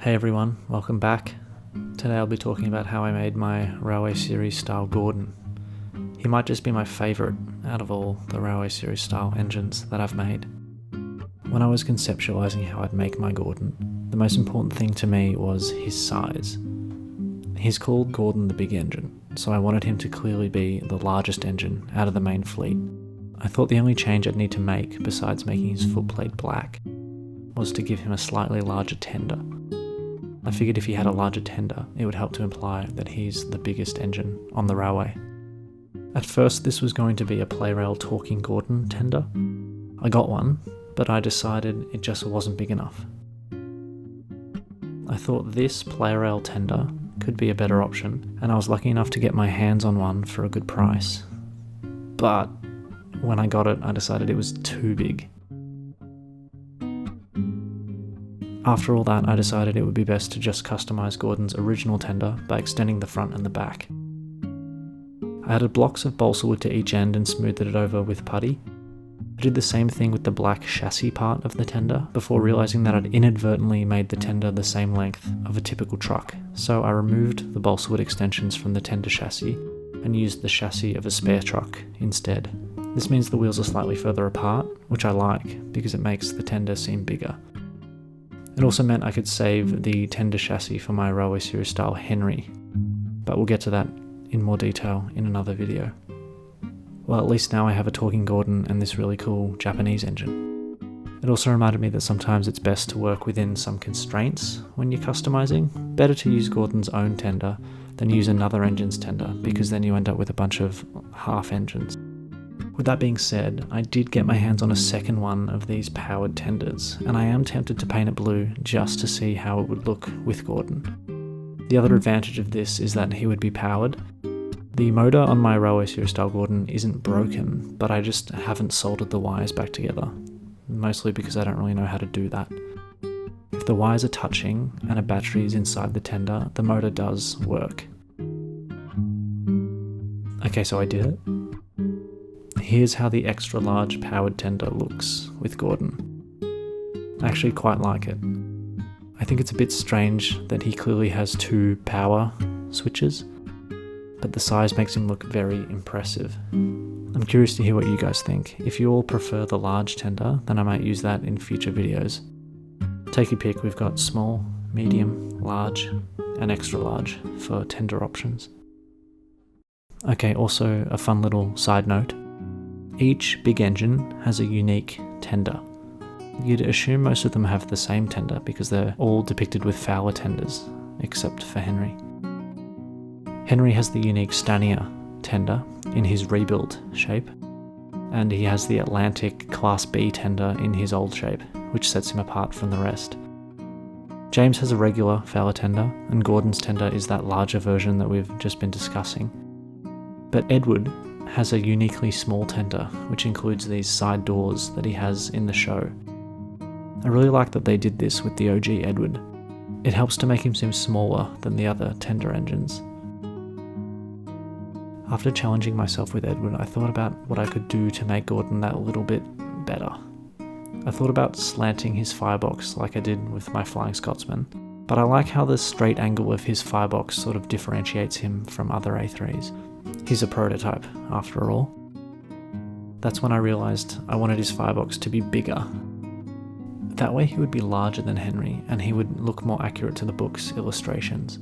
Hey everyone, welcome back. Today I'll be talking about how I made my Railway Series style Gordon. He might just be my favourite out of all the Railway Series style engines that I've made. When I was conceptualising how I'd make my Gordon, the most important thing to me was his size. He's called Gordon the Big Engine, so I wanted him to clearly be the largest engine out of the main fleet. I thought the only change I'd need to make, besides making his footplate black, was to give him a slightly larger tender. I figured if he had a larger tender, it would help to imply that he's the biggest engine on the railway. At first this was going to be a Plea Talking Gordon tender. I got one, but I decided it just wasn't big enough. I thought this Plea tender could be a better option, and I was lucky enough to get my hands on one for a good price. But when I got it, I decided it was too big. After all that, I decided it would be best to just customise Gordon's original tender by extending the front and the back. I added blocks of balsa wood to each end and smoothed it over with putty. I did the same thing with the black chassis part of the tender before realising that I'd inadvertently made the tender the same length of a typical truck, so I removed the balsa wood extensions from the tender chassis and used the chassis of a spare truck instead. This means the wheels are slightly further apart, which I like because it makes the tender seem bigger. It also meant I could save the tender chassis for my Railway Series style Henry, but we'll get to that in more detail in another video. Well, at least now I have a talking Gordon and this really cool Japanese engine. It also reminded me that sometimes it's best to work within some constraints when you're customizing. Better to use Gordon's own tender than use another engine's tender, because then you end up with a bunch of half engines. With that being said, I did get my hands on a second one of these powered tenders, and I am tempted to paint it blue just to see how it would look with Gordon. The other advantage of this is that he would be powered. The motor on my Railway Series style Gordon isn't broken, but I just haven't soldered the wires back together, mostly because I don't really know how to do that. If the wires are touching and a battery is inside the tender, the motor does work. Okay, so I did it. Here's how the extra large powered tender looks with Gordon. I actually quite like it. I think it's a bit strange that he clearly has two power switches, but the size makes him look very impressive. I'm curious to hear what you guys think. If you all prefer the large tender, then I might use that in future videos. Take your pick, we've got small, medium, large, and extra large for tender options. Okay, also a fun little side note. Each big engine has a unique tender. You'd assume most of them have the same tender because they're all depicted with Fowler tenders, except for Henry. Henry has the unique Stanier tender in his rebuild shape, and he has the Atlantic Class B tender in his old shape, which sets him apart from the rest. James has a regular Fowler tender, and Gordon's tender is that larger version that we've just been discussing. But Edward has a uniquely small tender, which includes these side doors that he has in the show. I really like that they did this with the OG Edward. It helps to make him seem smaller than the other tender engines. After challenging myself with Edward, I thought about what I could do to make Gordon that little bit better. I thought about slanting his firebox like I did with my Flying Scotsman, but I like how the straight angle of his firebox sort of differentiates him from other A3s. He's a prototype, after all. That's when I realised I wanted his firebox to be bigger. That way he would be larger than Henry, and he would look more accurate to the book's illustrations.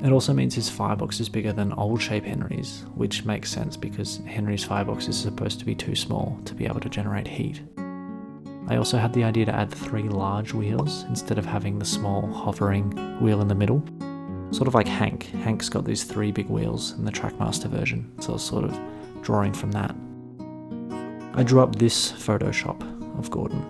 It also means his firebox is bigger than old shape Henry's, which makes sense because Henry's firebox is supposed to be too small to be able to generate heat. I also had the idea to add 3 large wheels instead of having the small hovering wheel in the middle. Sort of like Hank. Hank's got these 3 big wheels in the Trackmaster version, so I was sort of drawing from that. I drew up this Photoshop of Gordon.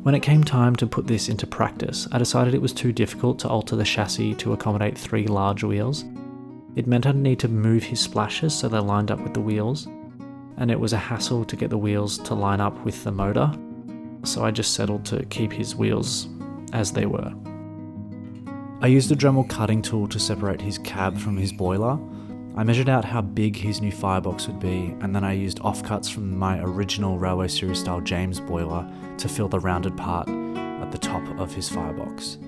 When it came time to put this into practice, I decided it was too difficult to alter the chassis to accommodate 3 large wheels. It meant I'd need to move his splashes so they lined up with the wheels, and it was a hassle to get the wheels to line up with the motor, so I just settled to keep his wheels as they were. I used a Dremel cutting tool to separate his cab from his boiler, I measured out how big his new firebox would be, and then I used offcuts from my original Railway Series style James boiler to fill the rounded part at the top of his firebox.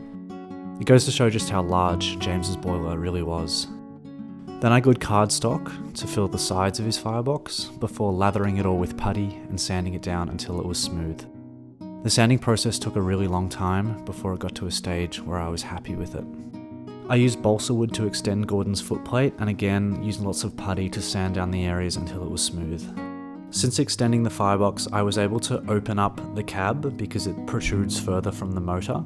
It goes to show just how large James's boiler really was. Then I glued cardstock to fill the sides of his firebox before lathering it all with putty and sanding it down until it was smooth. The sanding process took a really long time before it got to a stage where I was happy with it. I used balsa wood to extend Gordon's footplate and again used lots of putty to sand down the areas until it was smooth. Since extending the firebox, I was able to open up the cab because it protrudes further from the motor.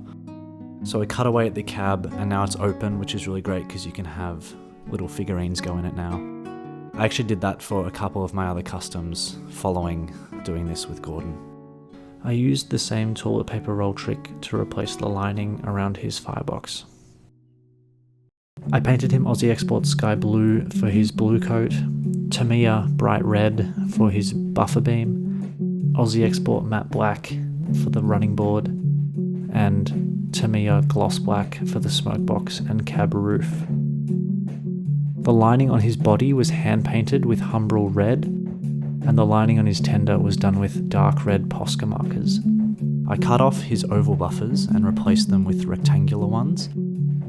So I cut away at the cab and now it's open, which is really great because you can have little figurines go in it now. I actually did that for a couple of my other customs following doing this with Gordon. I used the same toilet paper roll trick to replace the lining around his firebox. I painted him Aussie Export Sky Blue for his blue coat, Tamiya Bright Red for his buffer beam, Aussie Export Matte Black for the running board, and Tamiya Gloss Black for the smokebox and cab roof. The lining on his body was hand painted with Humbrol Red, and the lining on his tender was done with dark red Posca markers. I cut off his oval buffers and replaced them with rectangular ones.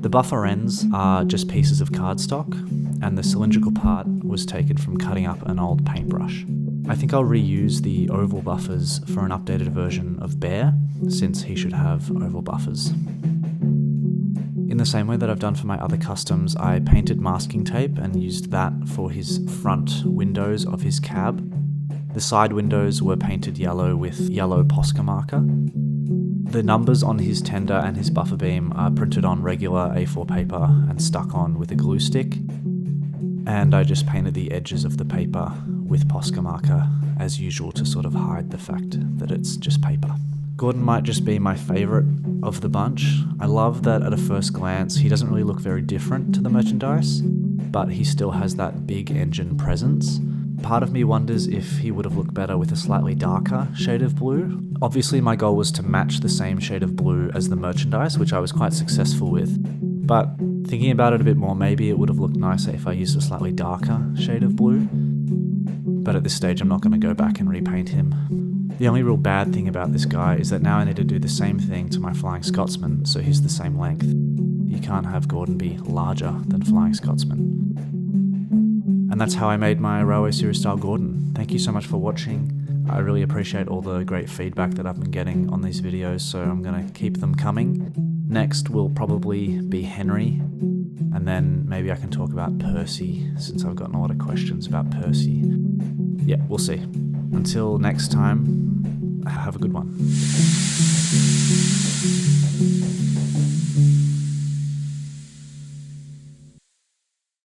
The buffer ends are just pieces of cardstock, and the cylindrical part was taken from cutting up an old paintbrush. I think I'll reuse the oval buffers for an updated version of Bear, since he should have oval buffers. In the same way that I've done for my other customs, I painted masking tape and used that for his front windows of his cab. The side windows were painted yellow with yellow Posca marker. The numbers on his tender and his buffer beam are printed on regular A4 paper and stuck on with a glue stick. And I just painted the edges of the paper with Posca marker as usual to sort of hide the fact that it's just paper. Gordon might just be my favourite of the bunch. I love that at a first glance he doesn't really look very different to the merchandise, but he still has that big engine presence. Part of me wonders if he would have looked better with a slightly darker shade of blue. Obviously my goal was to match the same shade of blue as the merchandise, which I was quite successful with. But thinking about it a bit more, maybe it would have looked nicer if I used a slightly darker shade of blue. But at this stage I'm not going to go back and repaint him. The only real bad thing about this guy is that now I need to do the same thing to my Flying Scotsman, so he's the same length. You can't have Gordon be larger than Flying Scotsman. And that's how I made my Railway Series style Gordon. Thank you so much for watching. I really appreciate all the great feedback that I've been getting on these videos, so I'm going to keep them coming. Next will probably be Henry, and then maybe I can talk about Percy, since I've gotten a lot of questions about Percy. Yeah, we'll see. Until next time, have a good one.